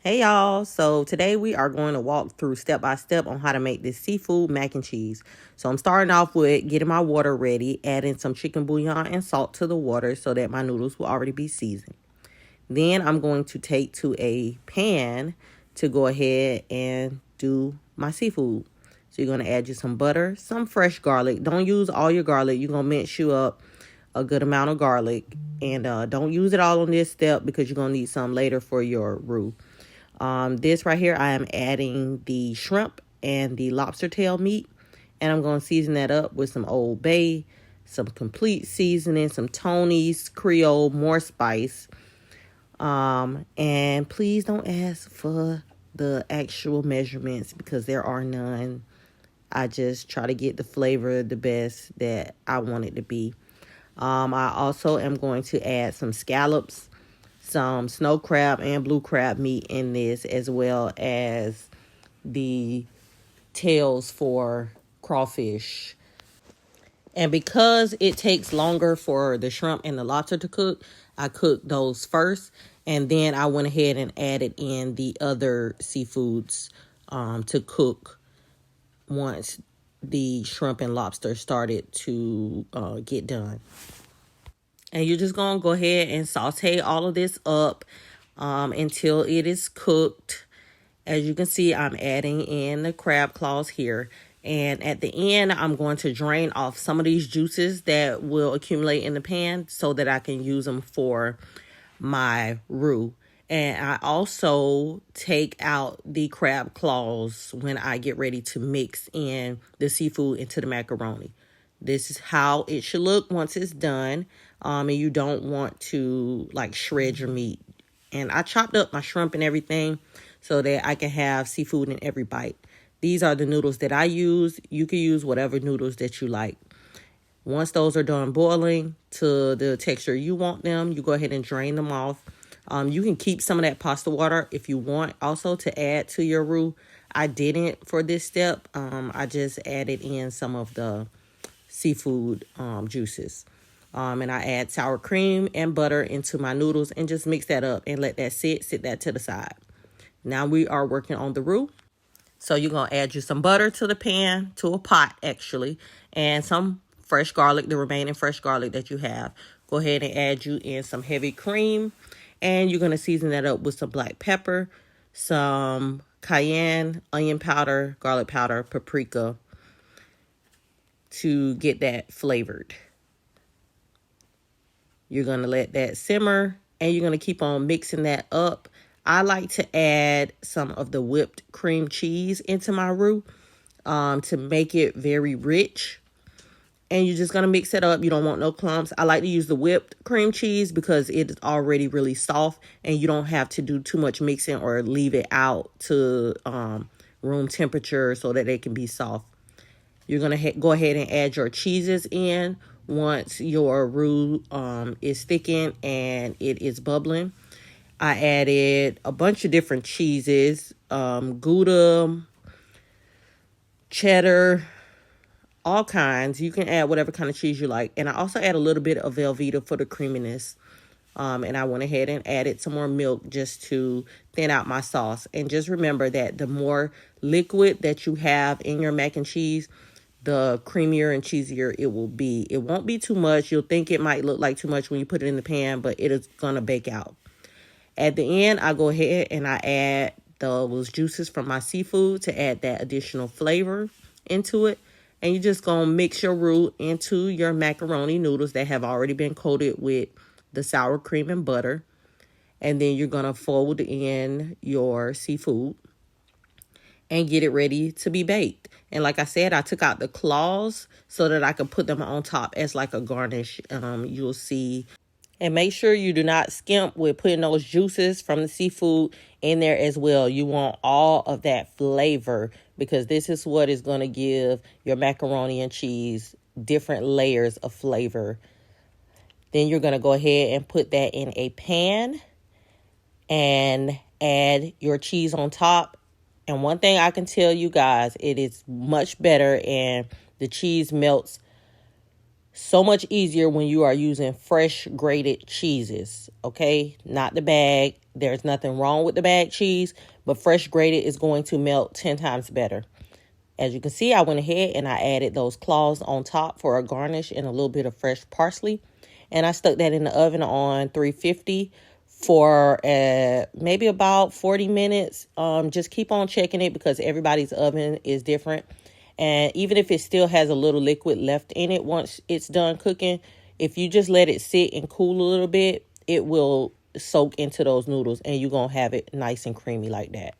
Hey y'all, so today we are going to walk through step by step on how to make this seafood mac and cheese. So I'm starting off with getting my water ready, adding some chicken bouillon and salt to the water so that my noodles will already be seasoned. Then I'm going to take to a pan to go ahead and do my seafood. So you're going to add you some butter, some fresh garlic. Don't use all your garlic. You're going to mince you up a good amount of garlic. And don't use it all on this step because you're going to need some later for your roux. This right here, I am adding the shrimp and the lobster tail meat. And I'm going to season that up with some Old Bay, some complete seasoning, some Tony's Creole, more spice. And please don't ask for the actual measurements because there are none. I just try to get the flavor the best that I want it to be. I also am going to add some scallops, some snow crab and blue crab meat in this, as well as the tails for crawfish. And because it takes longer for the shrimp and the lobster to cook, I cooked those first. And then I went ahead and added in the other seafoods to cook once the shrimp and lobster started to get done. And you're just going to go ahead and saute all of this up until it is cooked. As you can see, I'm adding in the crab claws here. And at the end, I'm going to drain off some of these juices that will accumulate in the pan so that I can use them for my roux. And I also take out the crab claws when I get ready to mix in the seafood into the macaroni. This is how it should look once it's done. And you don't want to like shred your meat. And I chopped up my shrimp and everything so that I can have seafood in every bite. These are the noodles that I use. You can use whatever noodles that you like. Once those are done boiling to the texture you want them, you go ahead and drain them off. You can keep some of that pasta water if you want also to add to your roux. I didn't for this step. I just added in some of the seafood juices. And I add sour cream and butter into my noodles and just mix that up and let that sit that to the side. Now we are working on the roux. So you're going to add you some butter to the pan, to a pot actually, and some fresh garlic, the remaining fresh garlic that you have. Go ahead and add you in some heavy cream, and you're going to season that up with some black pepper, some cayenne, onion powder, garlic powder, paprika to get that flavored. You're going to let that simmer, and you're going to keep on mixing that up. I like to add some of the whipped cream cheese into my roux to make it very rich. And you're just going to mix it up. You don't want no clumps. I like to use the whipped cream cheese because it is already really soft and you don't have to do too much mixing or leave it out to room temperature so that they can be soft. You're going to go ahead and add your cheeses in once your roux is thickened and it is bubbling. I added a bunch of different cheeses, Gouda, cheddar, all kinds. You can add whatever kind of cheese you like. And I also add a little bit of Velveeta for the creaminess. And I went ahead and added some more milk just to thin out my sauce. And just remember that the more liquid that you have in your mac and cheese, the creamier and cheesier it will be. It won't be too much. You'll think it might look like too much when you put it in the pan, but it is going to bake out. At the end, I go ahead and I add those juices from my seafood to add that additional flavor into it. And you're just going to mix your roux into your macaroni noodles that have already been coated with the sour cream and butter. And then you're going to fold in your seafood and get it ready to be baked. And like I said, I took out the claws so that I could put them on top as like a garnish. You'll see. And make sure you do not skimp with putting those juices from the seafood in there as well. You want all of that flavor because this is what is going to give your macaroni and cheese different layers of flavor. Then you're going to go ahead and put that in a pan and add your cheese on top. And one thing I can tell you guys, it is much better and the cheese melts so much easier when you are using fresh grated cheeses, okay? Not the bag. There's nothing wrong with the bag cheese, but fresh grated is going to melt 10 times better. As you can see, I went ahead and I added those claws on top for a garnish and a little bit of fresh parsley. And I stuck that in the oven on 350 for maybe about 40 minutes. Just keep on checking it because everybody's oven is different. And even if it still has a little liquid left in it once it's done cooking, if you just let it sit and cool a little bit, it will soak into those noodles and you're going to have it nice and creamy like that.